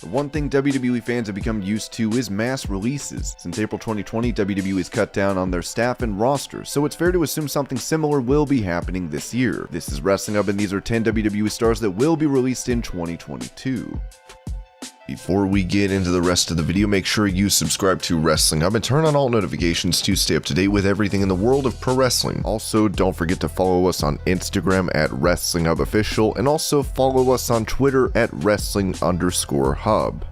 The one thing WWE fans have become used to is mass releases. Since April 2020, WWE has cut down on their staff and roster, so it's fair to assume something similar will be happening this year. This is Wrestling Hub, and these are 10 WWE stars that will be released in 2022. Before we get into the rest of the video, make sure you subscribe to Wrestling Hub and turn on all notifications to stay up to date with everything in the world of pro wrestling. Also, don't forget to follow us on Instagram at Wrestling Hub Official, and also follow us on Twitter at Wrestling_Hub.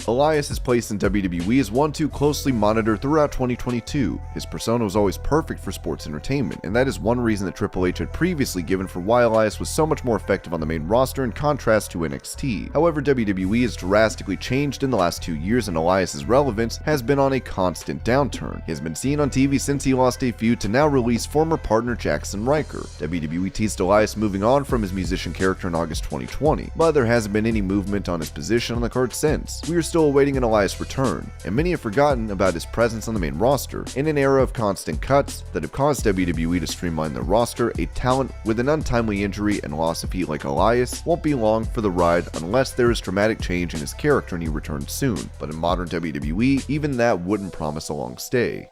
Elias' place in WWE is one to closely monitor throughout 2022. His persona was always perfect for sports entertainment, and that is one reason that Triple H had previously given for why Elias was so much more effective on the main roster in contrast to NXT. However, WWE has drastically changed in the last 2 years, and Elias' relevance has been on a constant downturn. He has been seen on TV since he lost a feud to now release former partner Jackson Riker. WWE teased Elias moving on from his musician character in August 2020, but there hasn't been any movement on his position on the card since. We are still awaiting an Elias return, and many have forgotten about his presence on the main roster. In an era of constant cuts that have caused WWE to streamline their roster, a talent with an untimely injury and loss of heat like Elias won't be long for the ride unless there is dramatic change in his character and he returns soon. But in modern WWE, even that wouldn't promise a long stay.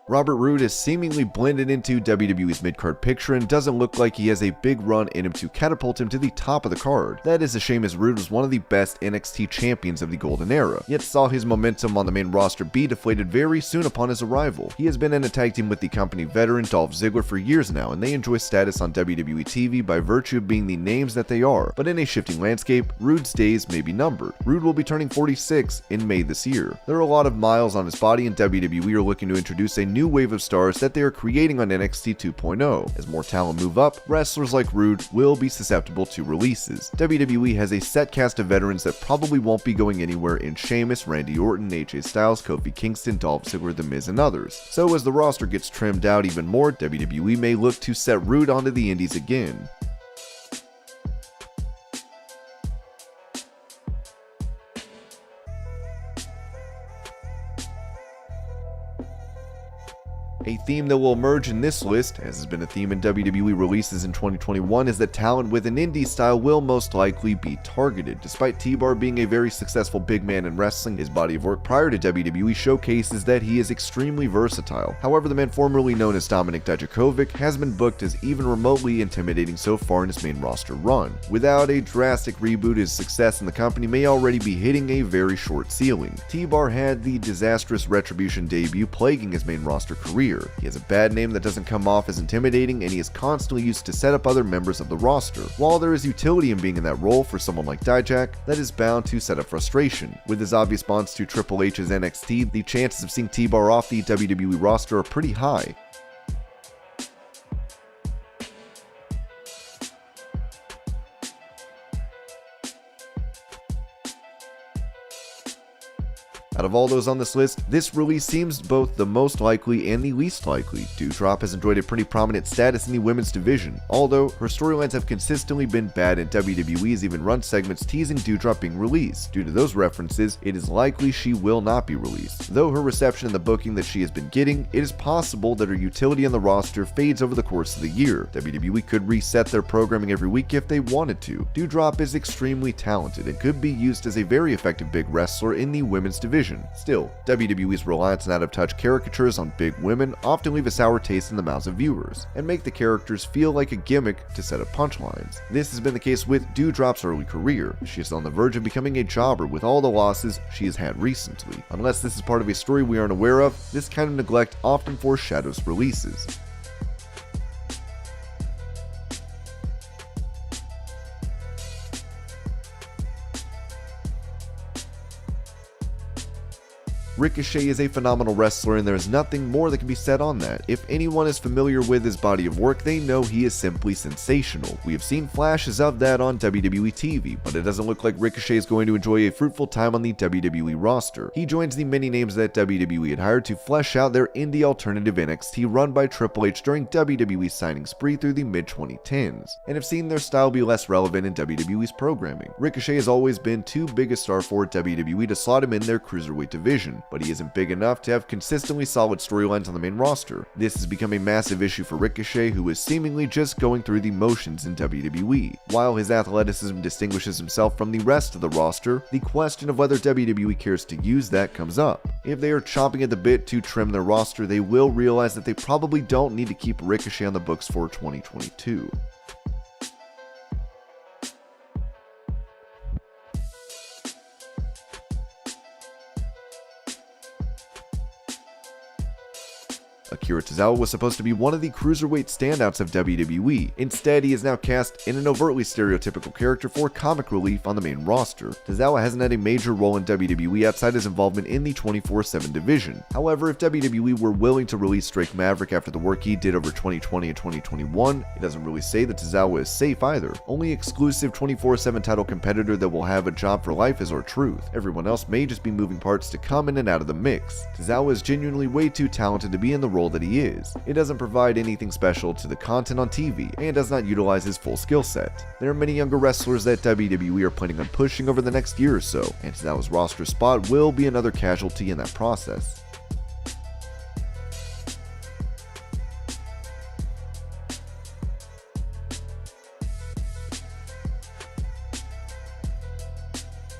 Robert Roode has seemingly blended into WWE's mid-card picture and doesn't look like he has a big run in him to catapult him to the top of the card. That is a shame, as Roode was one of the best NXT champions of the golden era, yet saw his momentum on the main roster be deflated very soon upon his arrival. He has been in a tag team with the company veteran Dolph Ziggler for years now, and they enjoy status on WWE TV by virtue of being the names that they are, but in a shifting landscape, Roode's days may be numbered. Roode will be turning 46 in May this year. There are a lot of miles on his body, and WWE are looking to introduce a new wave of stars that they are creating on NXT 2.0. As more talent move up, wrestlers like Roode will be susceptible to releases. WWE has a set cast of veterans that probably won't be going anywhere in Sheamus, Randy Orton, AJ Styles, Kofi Kingston, Dolph Ziggler, The Miz, and others. So as the roster gets trimmed out even more, WWE may look to set Roode onto the indies again. A theme that will emerge in this list, as has been a theme in WWE releases in 2021, is that talent with an indie style will most likely be targeted. Despite T-Bar being a very successful big man in wrestling, his body of work prior to WWE showcases that he is extremely versatile. However, the man formerly known as Dominik Dijakovic has been booked as even remotely intimidating so far in his main roster run. Without a drastic reboot, his success in the company may already be hitting a very short ceiling. T-Bar had the disastrous Retribution debut plaguing his main roster career. He has a bad name that doesn't come off as intimidating, and he is constantly used to set up other members of the roster. While there is utility in being in that role for someone like Dijak, that is bound to set up frustration. With his obvious bonds to Triple H's NXT, the chances of seeing T-Bar off the WWE roster are pretty high. Out of all those on this list, this release seems both the most likely and the least likely. Doudrop has enjoyed a pretty prominent status in the women's division, although her storylines have consistently been bad, and WWE has even run segments teasing Doudrop being released. Due to those references, it is likely she will not be released. Though her reception and the booking that she has been getting, it is possible that her utility on the roster fades over the course of the year. WWE could reset their programming every week if they wanted to. Doudrop is extremely talented and could be used as a very effective big wrestler in the women's division. Still, WWE's reliance on out-of-touch caricatures on big women often leave a sour taste in the mouths of viewers, and make the characters feel like a gimmick to set up punchlines. This has been the case with Doudrop's early career. She is on the verge of becoming a jobber with all the losses she has had recently. Unless this is part of a story we aren't aware of, this kind of neglect often foreshadows releases. Ricochet is a phenomenal wrestler and there is nothing more that can be said on that. If anyone is familiar with his body of work, they know he is simply sensational. We have seen flashes of that on WWE TV, but it doesn't look like Ricochet is going to enjoy a fruitful time on the WWE roster. He joins the many names that WWE had hired to flesh out their indie alternative NXT run by Triple H during WWE's signing spree through the mid-2010s, and have seen their style be less relevant in WWE's programming. Ricochet has always been too big a star for WWE to slot him in their cruiserweight division, but he isn't big enough to have consistently solid storylines on the main roster. This has become a massive issue for Ricochet, who is seemingly just going through the motions in WWE. While his athleticism distinguishes himself from the rest of the roster, the question of whether WWE cares to use that comes up. If they are chomping at the bit to trim their roster, they will realize that they probably don't need to keep Ricochet on the books for 2022. Akira Tozawa was supposed to be one of the cruiserweight standouts of WWE. Instead, he is now cast in an overtly stereotypical character for comic relief on the main roster. Tozawa hasn't had a major role in WWE outside his involvement in the 24/7 division. However, if WWE were willing to release Drake Maverick after the work he did over 2020 and 2021, it doesn't really say that Tozawa is safe either. Only exclusive 24/7 title competitor that will have a job for life is R-Truth. Everyone else may just be moving parts to come in and out of the mix. Tozawa is genuinely way too talented to be in the role that he is. It doesn't provide anything special to the content on TV, and does not utilize his full skill set. There are many younger wrestlers that WWE are planning on pushing over the next year or so, and Tozawa's roster spot will be another casualty in that process.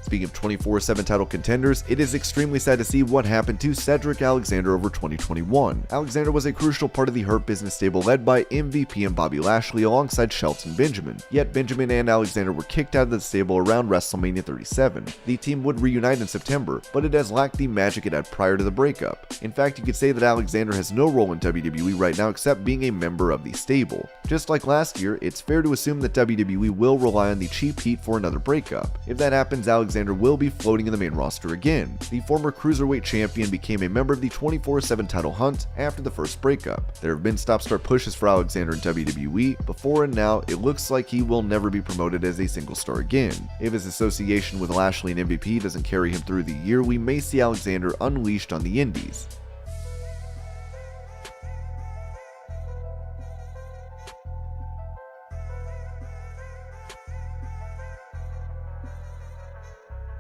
Speaking of 24/7 title contenders, it is extremely sad to see what happened to Cedric Alexander over 2021. Alexander was a crucial part of the Hurt Business stable led by MVP and Bobby Lashley alongside Shelton Benjamin. Yet Benjamin and Alexander were kicked out of the stable around WrestleMania 37. The team would reunite in September, but it has lacked the magic it had prior to the breakup. In fact, you could say that Alexander has no role in WWE right now except being a member of the stable. Just like last year, it's fair to assume that WWE will rely on the cheap heat for another breakup. If that happens, Alexander will be floating in the main roster again. The former Cruiserweight champion became a member of the 24/7 title hunt after the first breakup. There have been stop-start pushes for Alexander in WWE before, and now it looks like he will never be promoted as a single star again. If his association with Lashley and MVP doesn't carry him through the year, we may see Alexander unleashed on the indies.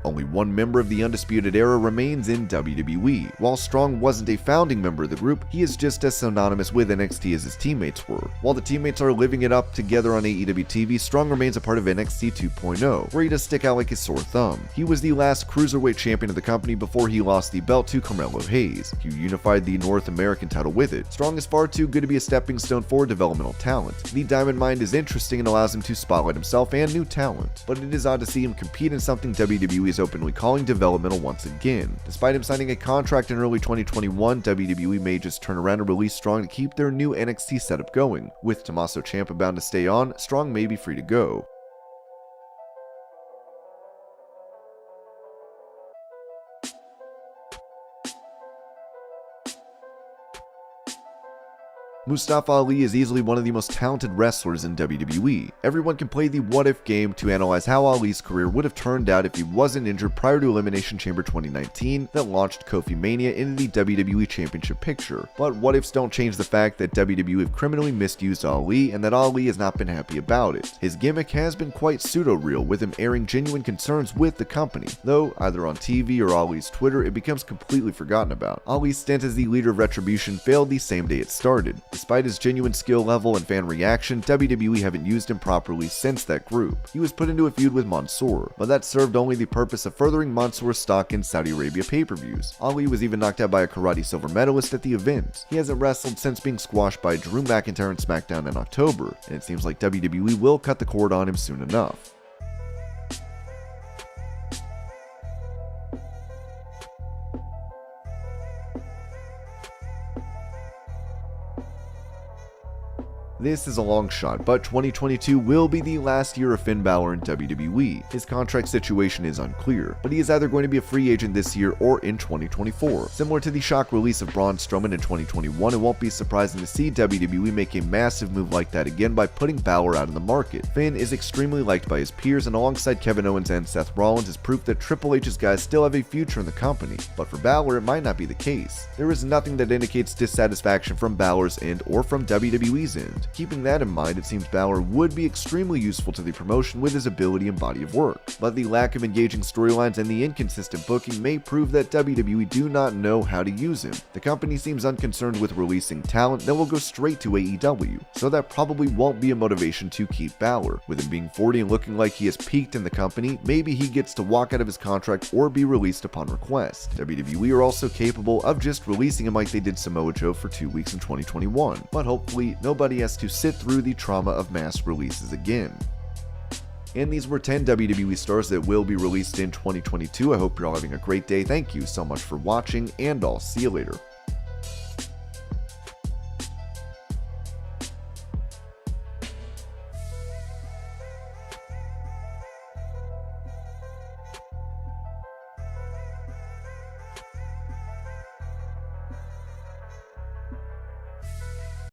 Only one member of the Undisputed Era remains in WWE. While Strong wasn't a founding member of the group, he is just as synonymous with NXT as his teammates were. While the teammates are living it up together on AEW TV, Strong remains a part of NXT 2.0, where he does stick out like his sore thumb. He was the last Cruiserweight champion of the company before he lost the belt to Carmelo Hayes, who unified the North American title with it. Strong is far too good to be a stepping stone for developmental talent. The Diamond Mind is interesting and allows him to spotlight himself and new talent, but it is odd to see him compete in something WWE is openly calling developmental once again. Despite him signing a contract in early 2021, WWE may just turn around and release Strong to keep their new NXT setup going. With Tommaso Ciampa bound to stay on, Strong may be free to go. Mustafa Ali is easily one of the most talented wrestlers in WWE. Everyone can play the what-if game to analyze how Ali's career would have turned out if he wasn't injured prior to Elimination Chamber 2019 that launched Kofi Mania into the WWE Championship picture. But what-ifs don't change the fact that WWE have criminally misused Ali and that Ali has not been happy about it. His gimmick has been quite pseudo-real, with him airing genuine concerns with the company, though either on TV or Ali's Twitter it becomes completely forgotten about. Ali's stint as the leader of Retribution failed the same day it started. Despite his genuine skill level and fan reaction, WWE haven't used him properly since that group. He was put into a feud with Mansoor, but that served only the purpose of furthering Mansoor's stock in Saudi Arabia pay-per-views. Ali was even knocked out by a karate silver medalist at the event. He hasn't wrestled since being squashed by Drew McIntyre in SmackDown in October, and it seems like WWE will cut the cord on him soon enough. This is a long shot, but 2022 will be the last year of Finn Balor in WWE. His contract situation is unclear, but he is either going to be a free agent this year or in 2024. Similar to the shock release of Braun Strowman in 2021, it won't be surprising to see WWE make a massive move like that again by putting Balor out of the market. Finn is extremely liked by his peers, and alongside Kevin Owens and Seth Rollins is proof that Triple H's guys still have a future in the company. But for Balor, it might not be the case. There is nothing that indicates dissatisfaction from Balor's end or from WWE's end. Keeping that in mind, it seems Balor would be extremely useful to the promotion with his ability and body of work. But the lack of engaging storylines and the inconsistent booking may prove that WWE do not know how to use him. The company seems unconcerned with releasing talent that will go straight to AEW, so that probably won't be a motivation to keep Balor. With him being 40 and looking like he has peaked in the company, maybe he gets to walk out of his contract or be released upon request. WWE are also capable of just releasing him like they did Samoa Joe for 2 weeks in 2021, but hopefully nobody has to sit through the trauma of mass releases again. And these were 10 WWE stars that will be released in 2022. I hope you're all having a great day. Thank you so much for watching, and I'll see you later.